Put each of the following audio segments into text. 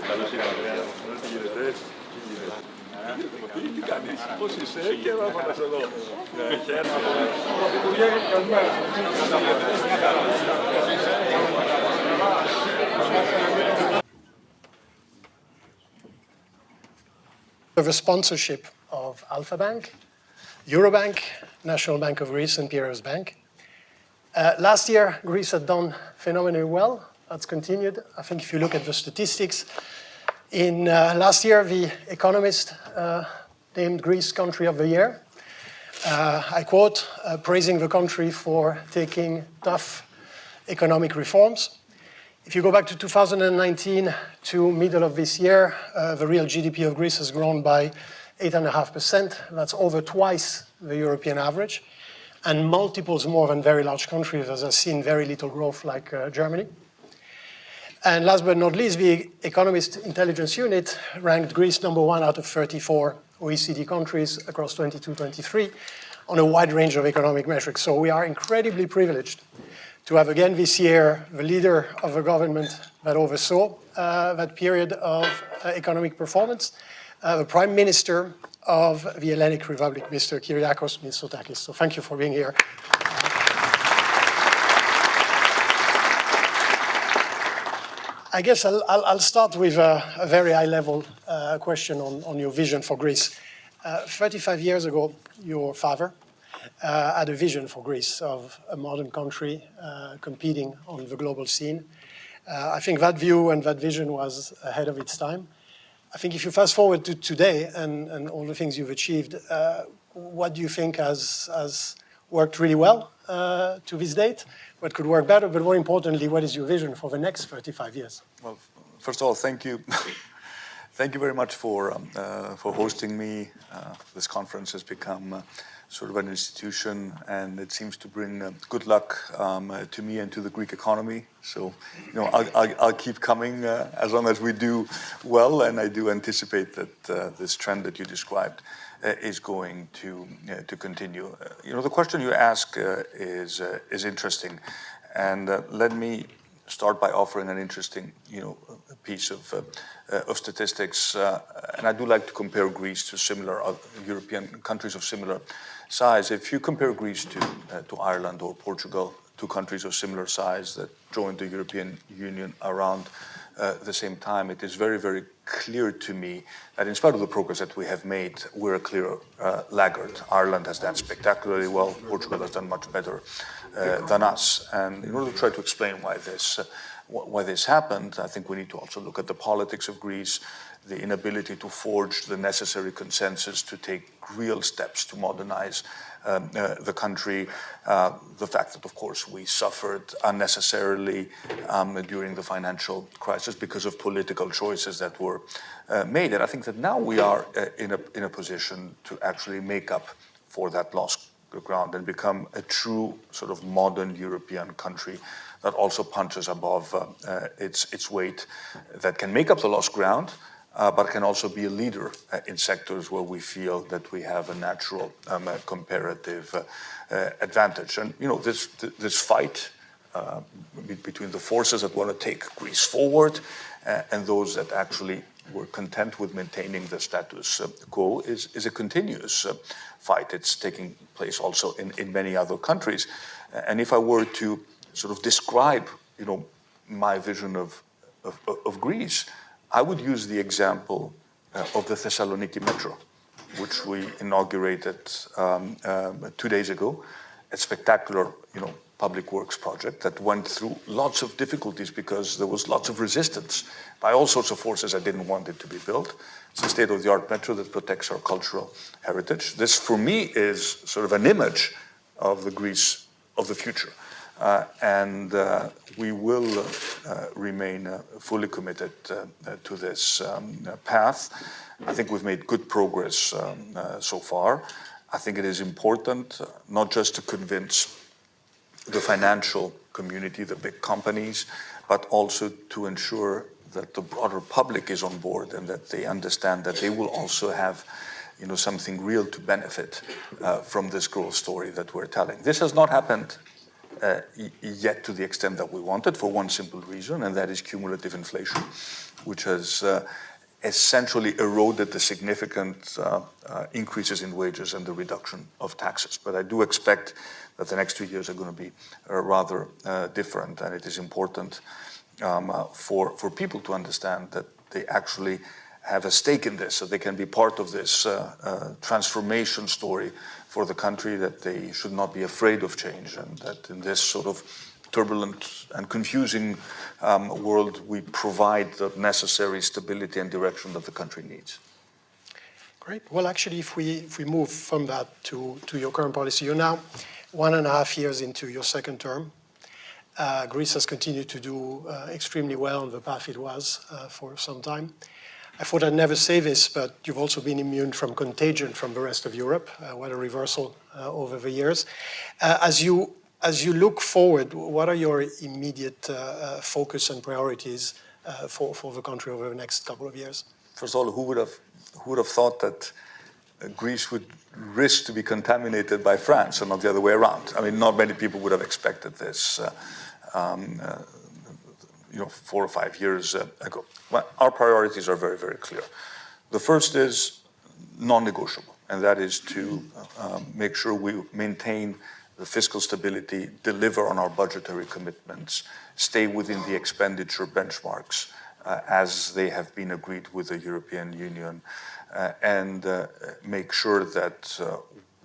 Καλώς ήρθατε. Τι κάνεις, πώς είσαι, χαίρομαι να σε δω. The sponsorship of Alpha Bank, Eurobank, National Bank of Greece, and Piraeus Bank. Last year, Greece had done phenomenally well. That's continued. I think if you look at the statistics, in last year, The Economist named Greece Country of the Year. I quote, praising the country for taking tough economic reforms. If you go back to 2019 to middle of this year, the real GDP of Greece has grown by 8.5%. That's over twice the European average, and multiples more than very large countries that have seen very little growth like Germany. And last but not least, the Economist Intelligence Unit ranked Greece number 1 out of 34 OECD countries across 22-23 on a wide range of economic metrics. So we are incredibly privileged to have again this year the leader of the government that oversaw that period of economic performance, the Prime Minister of the Hellenic Republic, Mr. Kyriakos Mitsotakis. So thank you for being here. I guess I'll start with a very high-level question on your vision for Greece. 35 years ago, your father had a vision for Greece of a modern country competing on the global scene. I think that view and that vision was ahead of its time. I think if you fast forward to today and all the things you've achieved, what do you think has worked really well to this date? What could work better? But more importantly, what is your vision for the next 35 years? Well, first of all, thank you. Thank you very much for hosting me. This conference has become sort of an institution, and it seems to bring good luck to me and to the Greek economy. So, I'll keep coming as long as we do well, and I do anticipate that this trend that you described is going to continue. The question you ask is interesting, and let me start by offering an interesting, piece of statistics. And I do like to compare Greece to similar European countries of similar size. If you compare Greece to Ireland or Portugal, two countries of similar size that joined the European Union around the same time, it is very, very clear to me that in spite of the progress that we have made, we're a clear laggard. Ireland has done spectacularly well. Portugal has done much better than us. And in order to try to explain why this happened, I think we need to also look at the politics of Greece, the inability to forge the necessary consensus to take real steps to modernize the country, the fact that, of course, we suffered unnecessarily during the financial crisis because of political choices that were made. And I think that now we are in a position to actually make up for that lost ground and become a true sort of modern European country that also punches above its weight, that can make up the lost ground, but can also be a leader in sectors where we feel that we have a natural comparative advantage. And this fight between the forces that want to take Greece forward and those that actually were content with maintaining the status quo is a continuous fight. It's taking place also in many other countries. And if I were to sort of describe, my vision of Greece, I would use the example of the Thessaloniki Metro, which we inaugurated 2 days ago. A spectacular, public works project that went through lots of difficulties because there was lots of resistance by all sorts of forces that didn't want it to be built. It's a state-of-the-art metro that protects our cultural heritage. This, for me, is sort of an image of the Greece of the future. And we will remain fully committed to this path. I think we've made good progress so far. I think it is important not just to convince the financial community, the big companies, but also to ensure that the broader public is on board and that they understand that they will also have something real to benefit from this growth story that we're telling. This has not happened yet to the extent that we wanted for one simple reason, and that is cumulative inflation, which has essentially eroded the significant increases in wages and the reduction of taxes. But I do expect that the next 2 years are going to be rather different, and it is important for people to understand that they actually have a stake in this, so they can be part of this transformation story for the country, that they should not be afraid of change, and that in this sort of turbulent and confusing world, we provide the necessary stability and direction that the country needs. Great. Well, actually, if we move from that to your current policy, you're now 1.5 years into your second term. Greece has continued to do extremely well on the path it was for some time. I thought I'd never say this, but you've also been immune from contagion from the rest of Europe. What a reversal over the years. As you look forward, what are your immediate focus and priorities for the country over the next couple of years? First of all, who would have thought that Greece would risk to be contaminated by France and not the other way around? I mean, not many people would have expected this 4 or 5 years ago. Well, our priorities are very, very clear. The first is non-negotiable, and that is to make sure we maintain the fiscal stability, deliver on our budgetary commitments, stay within the expenditure benchmarks as they have been agreed with the European Union, and make sure that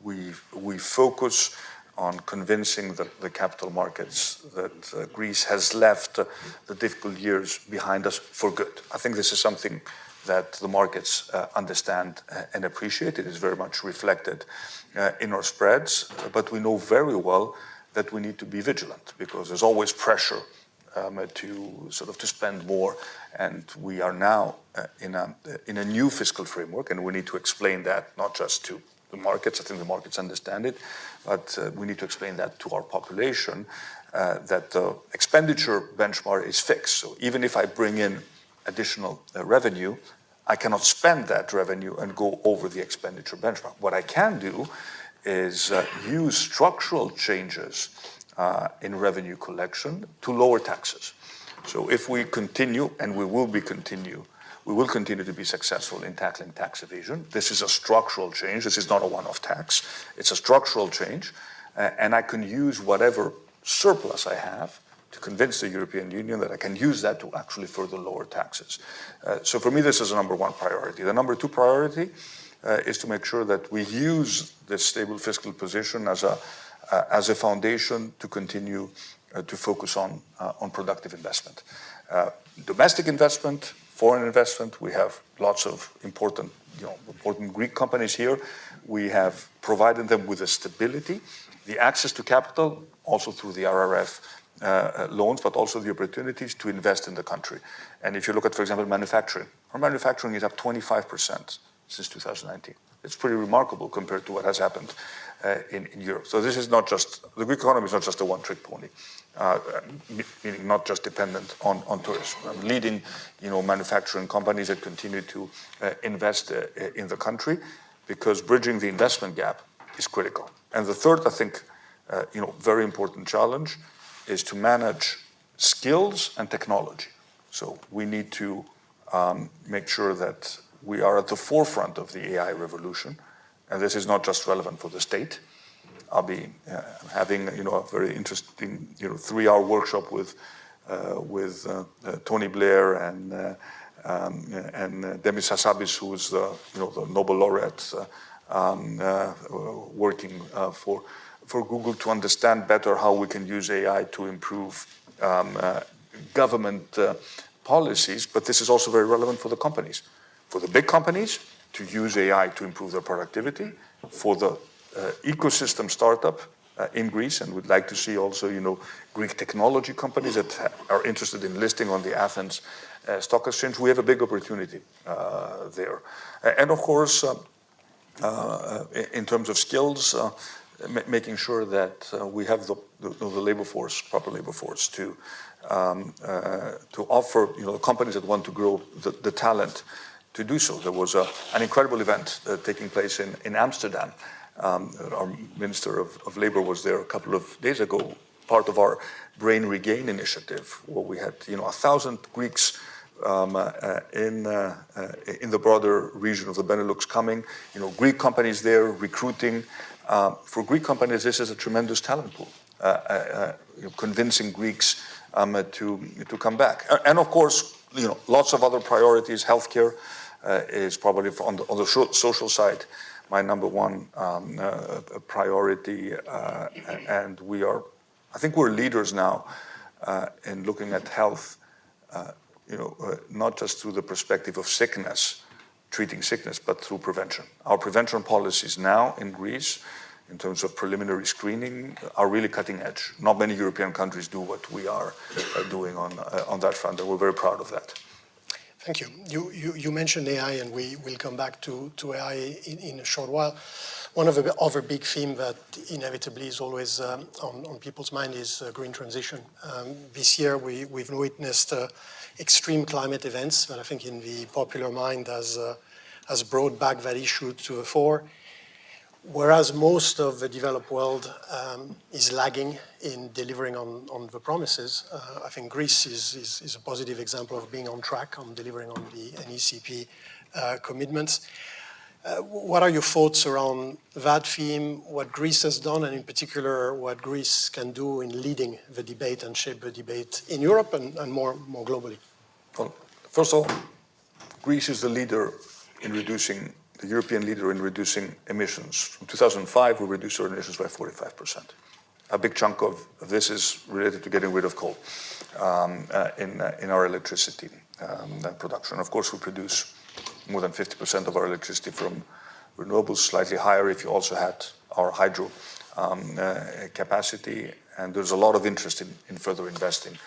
we focus on convincing the capital markets that Greece has left the difficult years behind us for good. I think this is something that the markets understand and appreciate. It is very much reflected in our spreads, but we know very well that we need to be vigilant, because there's always pressure to spend more, and we are now in a new fiscal framework, and we need to explain that not just to the markets. I think the markets understand it, but we need to explain that to our population, that the expenditure benchmark is fixed. So even if I bring in additional revenue, I cannot spend that revenue and go over the expenditure benchmark. What I can do is use structural changes in revenue collection to lower taxes. So if we continue, and we will continue to be successful in tackling tax evasion. This is a structural change. This is not a one-off tax. It's a structural change, and I can use whatever surplus I have to convince the European Union that I can use that to actually further lower taxes. So for me, this is the number one priority. The number two priority is to make sure that we use this stable fiscal position as a foundation to continue to focus on productive investment. Domestic investment, foreign investment, we have lots of important Greek companies here. We have provided them with the stability, the access to capital, also through the RRF loans, but also the opportunities to invest in the country. And if you look at, for example, manufacturing, our manufacturing is up 25% since 2019. It's pretty remarkable compared to what has happened in Europe. So this is not just, the Greek economy is not just a one-trick pony, meaning not just dependent on tourism. Leading, manufacturing companies that continue to invest in the country, because bridging the investment gap is critical. And the third, I think, very important challenge is to manage skills and technology. So we need to make sure that we are at the forefront of the AI revolution, and this is not just relevant for the state. I'll be having a very interesting 3-hour workshop with Tony Blair and Demis Hassabis, who is the Nobel laureate working for Google, to understand better how we can use AI to improve government policies. But this is also very relevant for the companies. For the big companies, to use AI to improve their productivity. For the ecosystem startup in Greece, and we'd like to see also, Greek technology companies that are interested in listing on the Athens Stock Exchange. We have a big opportunity there. And of course, in terms of skills, making sure that we have the labor force, proper labor force, to offer companies that want to grow the talent to do so. There was an incredible event taking place in Amsterdam. Our Minister of Labor was there a couple of days ago, part of our Brain Regain initiative, where we had 1,000 Greeks in the broader region of the Benelux coming. Greek companies there recruiting. For Greek companies, this is a tremendous talent pool, convincing Greeks to come back. And of course, lots of other priorities. Healthcare is probably on the social side my number one priority, and I think we're leaders now in looking at health, not just through the perspective of treating sickness, but through prevention. Our prevention policies now in Greece, in terms of preliminary screening, are really cutting edge. Not many European countries do what we are doing on that front, and we're very proud of that. Thank you. You mentioned AI, and we will come back to AI in a short while. One of the other big themes that inevitably is always on people's mind is green transition. This year we've witnessed extreme climate events that I think in the popular mind has brought back that issue to the fore. Whereas most of the developed world is lagging in delivering on the promises, I think Greece is a positive example of being on track on delivering on the NECP commitments. What are your thoughts around that theme, what Greece has done, and in particular what Greece can do in leading the debate and shape the debate in Europe and more globally? Well, first of all, Greece is the European leader in reducing emissions. From 2005, we reduced our emissions by 45%. A big chunk of this is related to getting rid of coal in our electricity production. Of course, we produce more than 50% of our electricity from renewables, slightly higher if you also had our hydro capacity. And there's a lot of interest in further investing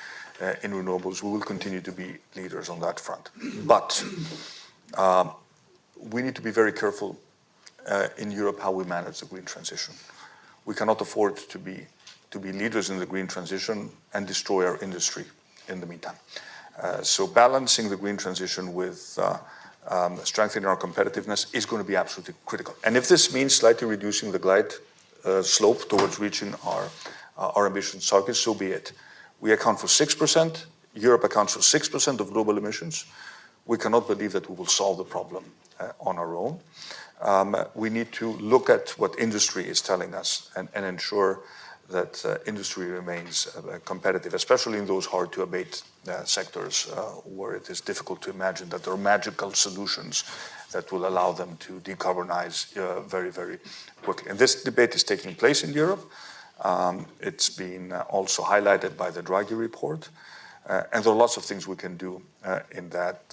in renewables. We will continue to be leaders on that front. But we need to be very careful in Europe how we manage the green transition. We cannot afford to be leaders in the green transition and destroy our industry in the meantime. So balancing the green transition with strengthening our competitiveness is going to be absolutely critical. And if this means slightly reducing the glide slope towards reaching our emissions targets, so be it. We account for 6%. Europe accounts for 6% of global emissions. We cannot believe that we will solve the problem on our own. We need to look at what industry is telling us and ensure that industry remains competitive, especially in those hard-to-abate sectors where it is difficult to imagine that there are magical solutions that will allow them to decarbonize very, very quickly. And this debate is taking place in Europe. It's been also highlighted by the Draghi report. And there are lots of things we can do in that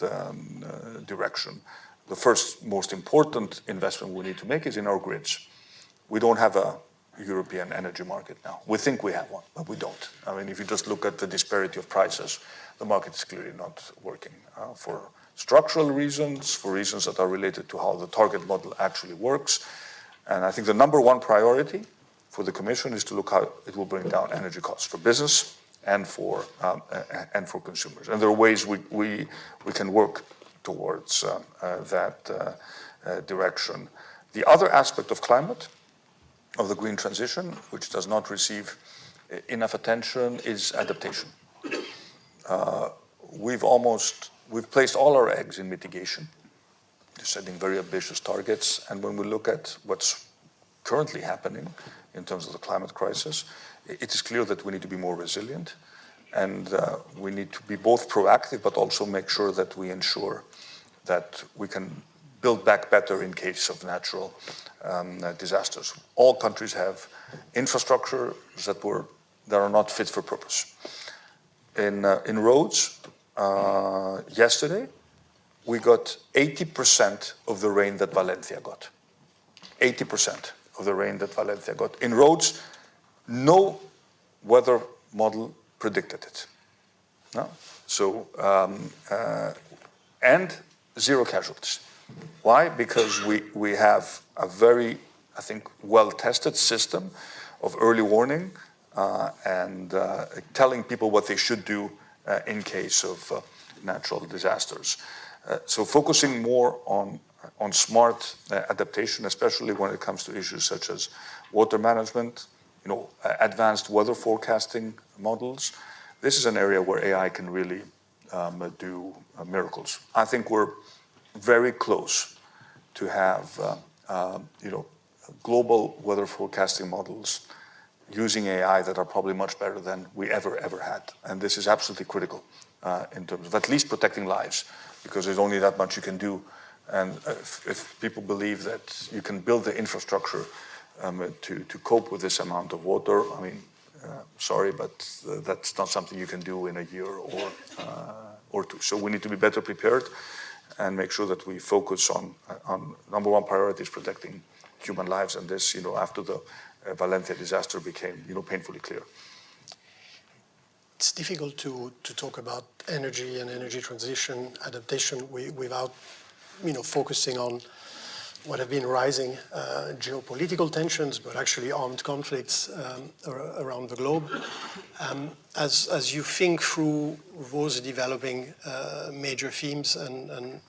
direction. The first most important investment we need to make is in our grids. We don't have a European energy market now. We think we have one, but we don't. I mean, if you just look at the disparity of prices, the market is clearly not working for structural reasons, for reasons that are related to how the target model actually works. And I think the number one priority for the Commission is to look how it will bring down energy costs for business and for consumers. And there are ways we can work towards that direction. The other aspect of climate, of the green transition, which does not receive enough attention, is adaptation. We've placed all our eggs in mitigation, setting very ambitious targets. And when we look at what's currently happening in terms of the climate crisis, it is clear that we need to be more resilient, and we need to be both proactive, but also make sure that we ensure that we can build back better in case of natural disasters. All countries have infrastructure that are not fit for purpose. In roads, yesterday, we got 80% of the rain that Valencia got. 80% of the rain that Valencia got. In roads, no weather model predicted it. No? So, and zero casualties. Why? Because we have a very, I think, well-tested system of early warning and telling people what they should do in case of natural disasters. So focusing more on smart adaptation, especially when it comes to issues such as water management, advanced weather forecasting models. This is an area where AI can really do miracles. I think we're very close to have global weather forecasting models using AI that are probably much better than we ever had. And this is absolutely critical in terms of at least protecting lives, because there's only that much you can do. And if people believe that you can build the infrastructure to cope with this amount of water, I mean, sorry, but that's not something you can do in a year or two. So we need to be better prepared and make sure that we focus on number one priority is protecting human lives, and this, after the Valencia disaster became, painfully clear. It's difficult to talk about energy and energy transition adaptation without, focusing on what have been rising geopolitical tensions, but actually armed conflicts around the globe. As you think through those developing major themes and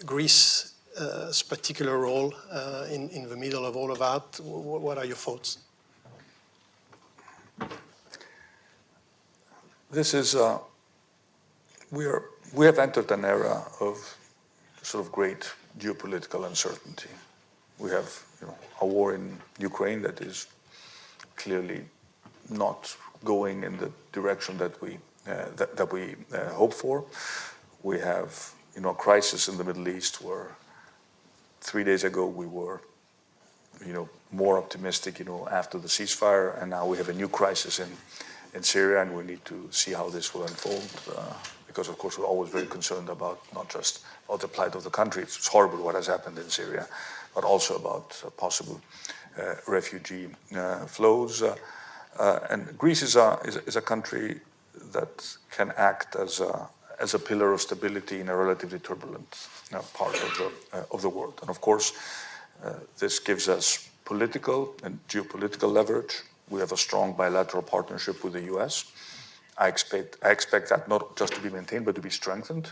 Greece's particular role in the middle of all of that, what are your thoughts? This is, we have entered an era of sort of great geopolitical uncertainty. We have, a war in Ukraine that is clearly not going in the direction that we hope for. We have, a crisis in the Middle East where 3 days ago we were, more optimistic, after the ceasefire, and now we have a new crisis in Syria, and we need to see how this will unfold. Because, of course, we're always very concerned about not just about the plight of the country. It's horrible what has happened in Syria, but also about possible refugee flows. And Greece is a country that can act as a pillar of stability in a relatively turbulent part of the world. And of course, this gives us political and geopolitical leverage. We have a strong bilateral partnership with the US. I expect that not just to be maintained, but to be strengthened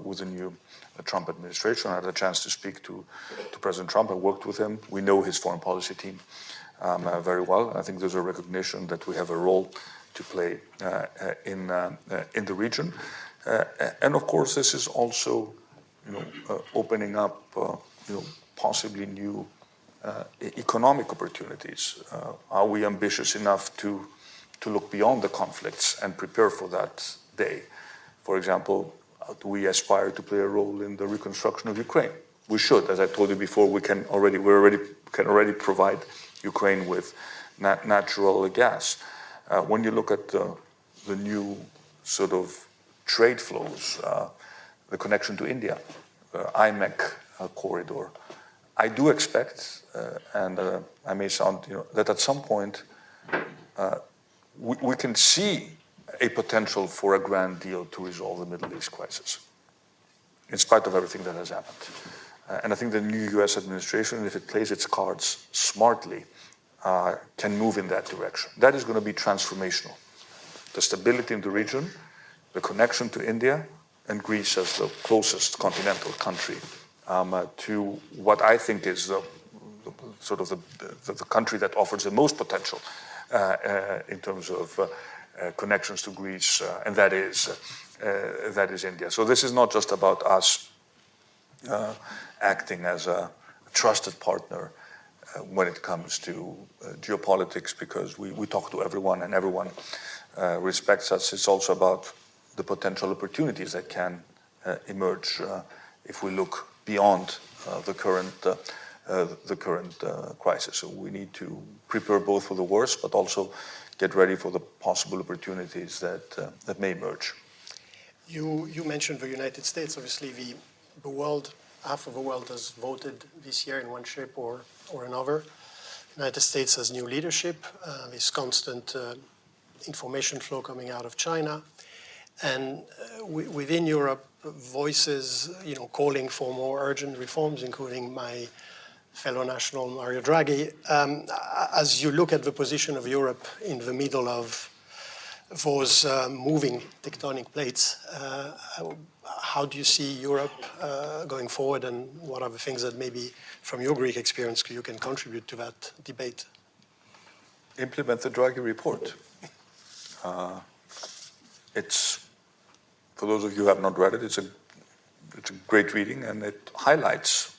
with the new Trump administration. I had a chance to speak to President Trump. I worked with him. We know his foreign policy team very well. And I think there's a recognition that we have a role to play in the region. And of course, this is also, opening up, possibly new economic opportunities. Are we ambitious enough to look beyond the conflicts and prepare for that day? For example, do we aspire to play a role in the reconstruction of Ukraine? We should. As I told you before, we can already provide Ukraine with natural gas. When you look at the new sort of trade flows, the connection to India, IMEC corridor, I do expect, and I may sound, that at some point we can see a potential for a grand deal to resolve the Middle East crisis, in spite of everything that has happened. And I think the new US administration, if it plays its cards smartly, can move in that direction. That is going to be transformational. The stability in the region, the connection to India, and Greece as the closest continental country to what I think is the country that offers the most potential in terms of connections to Greece, and that is India. So this is not just about us acting as a trusted partner when it comes to geopolitics, because we talk to everyone and everyone respects us. It's also about the potential opportunities that can emerge if we look beyond the current crisis. So we need to prepare both for the worst, but also get ready for the possible opportunities that may emerge. You mentioned the United States. Obviously, the world, half of the world has voted this year in one shape or another. The United States has new leadership. There's constant information flow coming out of China. And within Europe, voices, calling for more urgent reforms, including my fellow national Mario Draghi. As you look at the position of Europe in the middle of those moving tectonic plates, how do you see Europe going forward, and what are the things that maybe from your Greek experience you can contribute to that debate? implement the Draghi report. It's, for those of you who have not read it, it's a great reading, and it highlights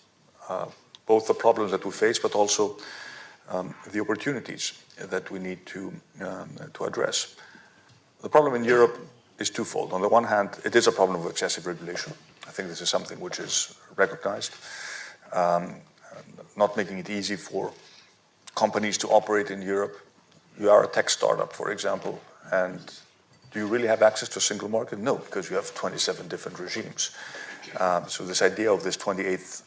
both the problems that we face, but also the opportunities that we need to address. The problem in Europe is twofold. On the one hand, it is a problem of excessive regulation. I think this is something which is recognized. Not making it easy for companies to operate in Europe. You are a tech startup, for example, and do you really have access to a single market? No, because you have 27 different regimes. So this idea of this 28th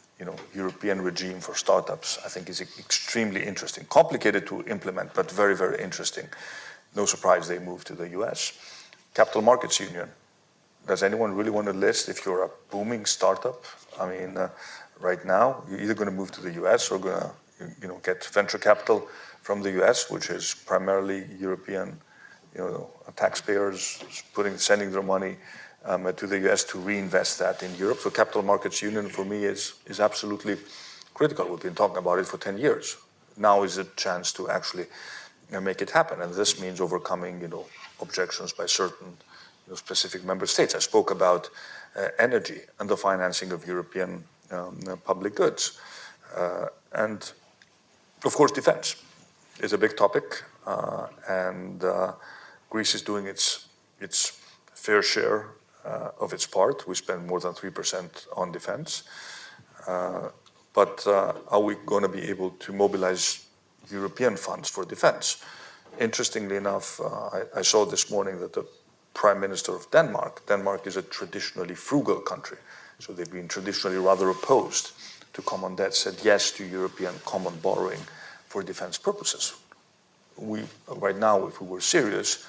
European regime for startups, I think is extremely interesting. Complicated to implement, but very, very interesting. No surprise they moved to the US. Capital Markets Union. Does anyone really want to list if you're a booming startup? I mean, right now, you're either going to move to the US or going to get venture capital from the US, which is primarily European taxpayers sending their money to the US to reinvest that in Europe. So Capital Markets Union for me is absolutely critical. We've been talking about it for 10 years. Now is a chance to actually make it happen. And this means overcoming objections by certain specific member states. I spoke about energy and the financing of European public goods. And of course, defense is a big topic. And Greece is doing its fair share of its part. We spend more than 3% on defense. But are we going to be able to mobilize European funds for defense? Interestingly enough, I saw this morning that the Prime Minister of Denmark is a traditionally frugal country, so they've been traditionally rather opposed to common debt, said yes to European common borrowing for defense purposes. Right now, if we were serious,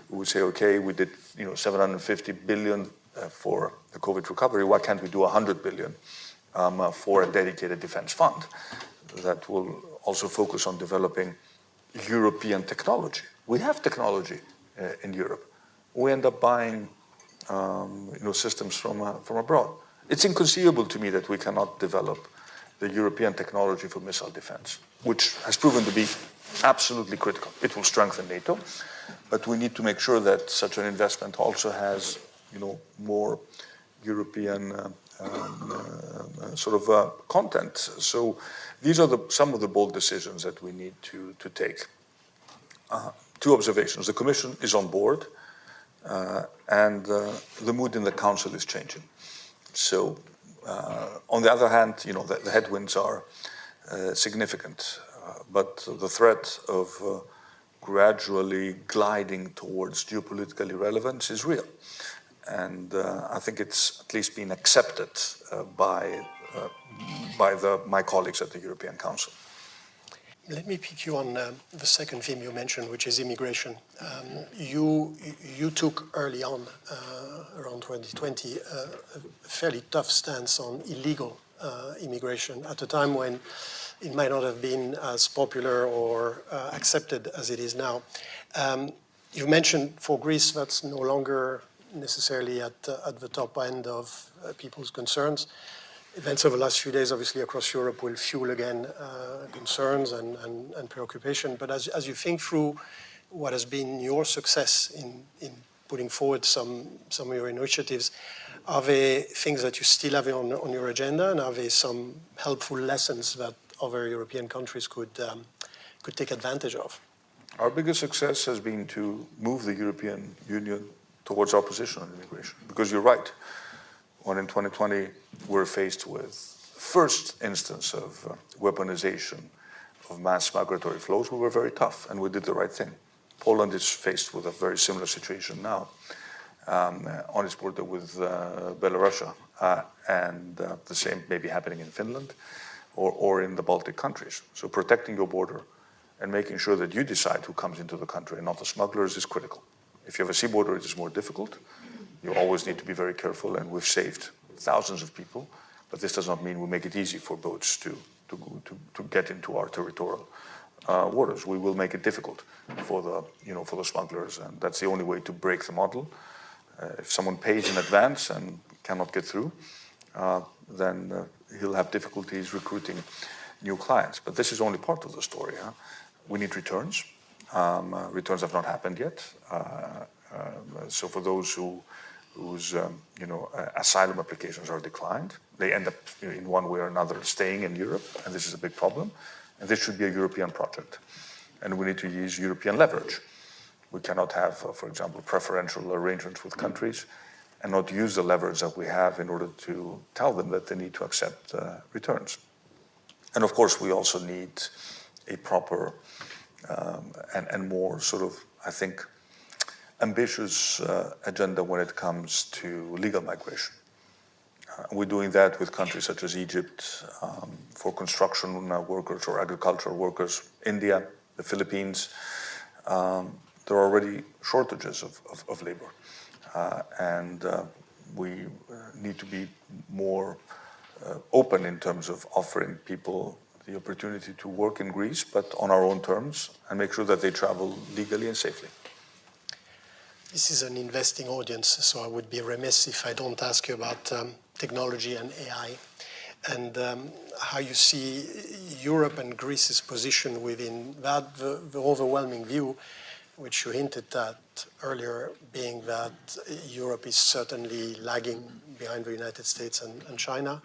we would say, okay, we did 750 billion for the COVID recovery. Why can't we do 100 billion for a dedicated defense fund that will also focus on developing European technology? We have technology in Europe. We end up buying systems from abroad. It's inconceivable to me that we cannot develop the European technology for missile defense, which has proven to be absolutely critical. It will strengthen NATO, but we need to make sure that such an investment also has more European content. So these are some of the bold decisions that we need to take. Two observations. The Commission is on board, and the mood in the Council is changing. So on the other hand, the headwinds are significant, but the threat of gradually gliding towards geopolitical irrelevance is real. And I think it's at least been accepted by my colleagues at the European Council. Let me pick you on the second theme you mentioned, which is immigration. You took early on, around 2020, a fairly tough stance on illegal immigration at a time when it might not have been as popular or accepted as it is now. You mentioned for Greece that's no longer necessarily at the top end of people's concerns. Events over the last few days, obviously, across Europe will fuel again concerns and preoccupation. But as you think through what has been your success in putting forward some of your initiatives, are there things that you still have on your agenda, and are there some helpful lessons that other European countries could take advantage of? Our biggest success has been to move the European Union towards our position on immigration. Because you're right, when in 2020 we're faced with the first instance of weaponization of mass migratory flows, we were very tough and we did the right thing. Poland is faced with a very similar situation now on its border with Belarus, and the same may be happening in Finland or in the Baltic countries. So protecting your border and making sure that you decide who comes into the country and not the smugglers is critical. If you have a sea border, it is more difficult. You always need to be very careful, and we've saved thousands of people, but this does not mean we make it easy for boats to get into our territorial waters. We will make it difficult for the smugglers, and that's the only way to break the model. If someone pays in advance and cannot get through, then he'll have difficulties recruiting new clients. But this is only part of the story. We need returns. Returns have not happened yet. So for those whose asylum applications are declined, they end up in one way or another staying in Europe, and this is a big problem. And this should be a European project, and we need to use European leverage. We cannot have, for example, preferential arrangements with countries and not use the leverage that we have in order to tell them that they need to accept returns. And of course, we also need a proper and more sort of, I think, ambitious agenda when it comes to legal migration. We're doing that with countries such as Egypt for construction workers or agricultural workers, India, the Philippines. There are already shortages of labor. And we need to be more open in terms of offering people the opportunity to work in Greece, but on our own terms, and make sure that they travel legally and safely. This is an investing audience, so I would be remiss if I don't ask you about technology and AI, and how you see Europe and Greece's position within that, the overwhelming view, which you hinted at earlier, being that Europe is certainly lagging behind the United States and China.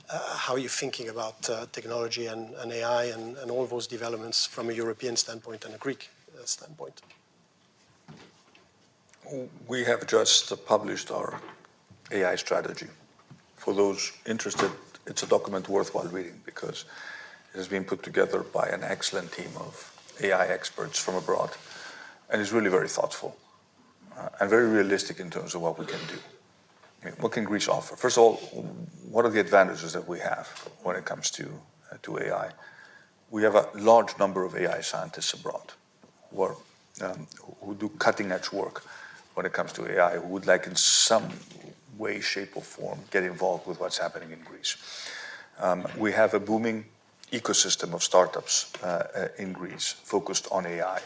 How are you thinking about technology and AI and all those developments from a European standpoint and a Greek standpoint? We have just published our AI strategy. For those interested, it's a document worthwhile reading because it has been put together by an excellent team of AI experts from abroad, and is really very thoughtful and very realistic in terms of what we can do. I mean, what can Greece offer? First of all, what are the advantages that we have when it comes to AI? We have a large number of AI scientists abroad who do cutting-edge work when it comes to AI, who would like in some way, shape, or form get involved with what's happening in Greece. We have a booming ecosystem of startups in Greece focused on AI.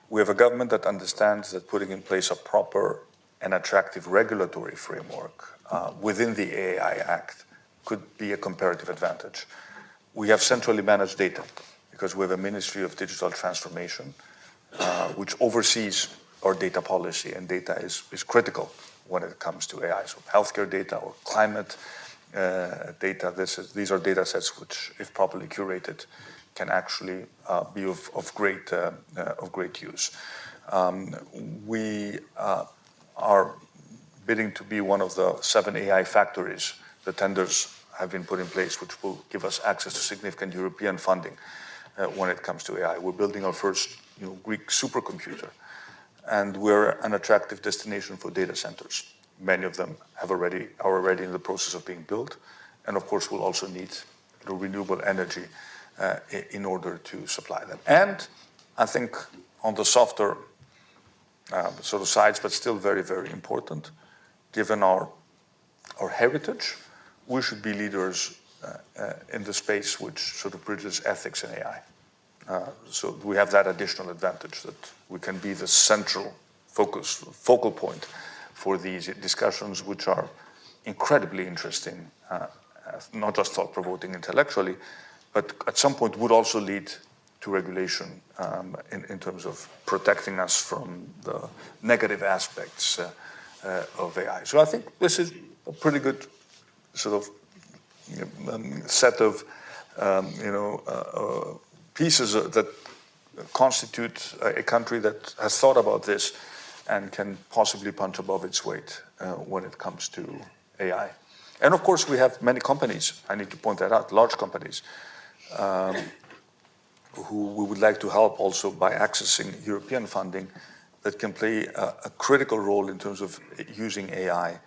We have a government that understands that putting in place a proper and attractive regulatory framework within the AI Act could be a comparative advantage. We have centrally managed data because we have a Ministry of Digital Transformation which oversees our data policy, and data is critical when it comes to AI. So healthcare data or climate data, these are data sets which, if properly curated, can actually be of great use. We are bidding to be one of the 7 AI factories. The tenders have been put in place, which will give us access to significant European funding when it comes to AI. We're building our first Greek supercomputer, and we're an attractive destination for data centers. Many of them are already in the process of being built, and of course we'll also need renewable energy in order to supply them. And I think on the softer sort of sides, but still very, very important, given our heritage, we should be leaders in the space which sort of bridges ethics and AI. So we have that additional advantage that we can be the central focal point for these discussions, which are incredibly interesting, not just thought-provoking intellectually, but at some point would also lead to regulation in terms of protecting us from the negative aspects of AI. So I think this is a pretty good sort of set of pieces that constitute a country that has thought about this and can possibly punch above its weight when it comes to AI. And of course, we have many companies, I need to point that out, large companies, who we would like to help also by accessing European funding that can play a critical role in terms of using AI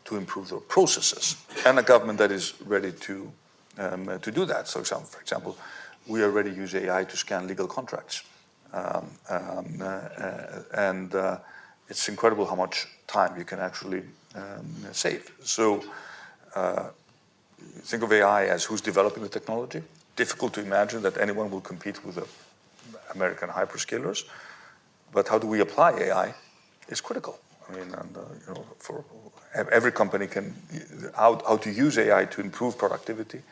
to improve their processes, and a government that is ready to do that. So for example, we already use AI to scan legal contracts. And it's incredible how much time you can actually save. So think of AI as who's developing the technology. Difficult to imagine that anyone will compete with the American hyperscalers. But how do we apply AI is critical. I mean, and for every company how to use AI to improve productivity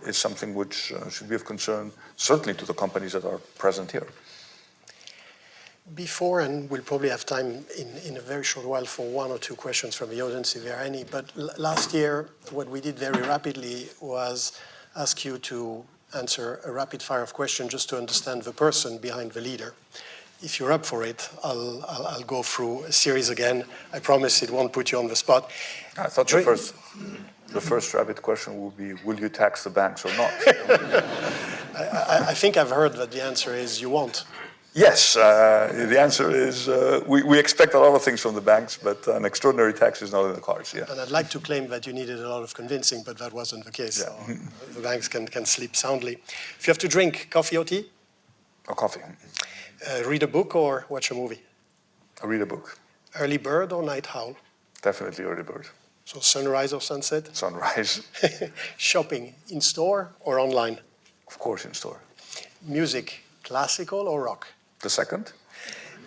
is something which should be of concern certainly to the companies that are present here. Before, and we'll probably have time in a very short while for one or two questions from the audience if there are any, but last year what we did very rapidly was ask you to answer a rapid fire of questions just to understand the person behind the leader. If you're up for it, I'll go through a series again. I promise it won't put you on the spot. I thought the first rapid question would be, will you tax the banks or not? I think I've heard that the answer is you won't. Yes, the answer is we expect a lot of things from the banks, but an extraordinary tax is not in the cards. Yeah. And I'd like to claim that you needed a lot of convincing, but that wasn't the case. Yeah. So the banks can sleep soundly. If you have to drink coffee or tea? Or coffee. Read a book or watch a movie? I read a book. Early bird or night owl? Definitely early bird. So sunrise or sunset? Sunrise. Shopping in store or online? Of course in store. Music, classical or rock? The second?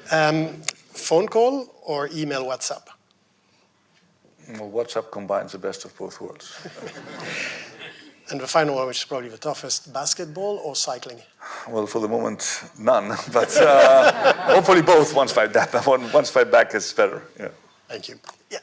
Phone call or email WhatsApp? Well, WhatsApp combines the best of both worlds. And the final one, which is probably the toughest, basketball or cycling? Well, for the moment, none. But hopefully both once fight back is better. Yeah. Thank you. Yeah.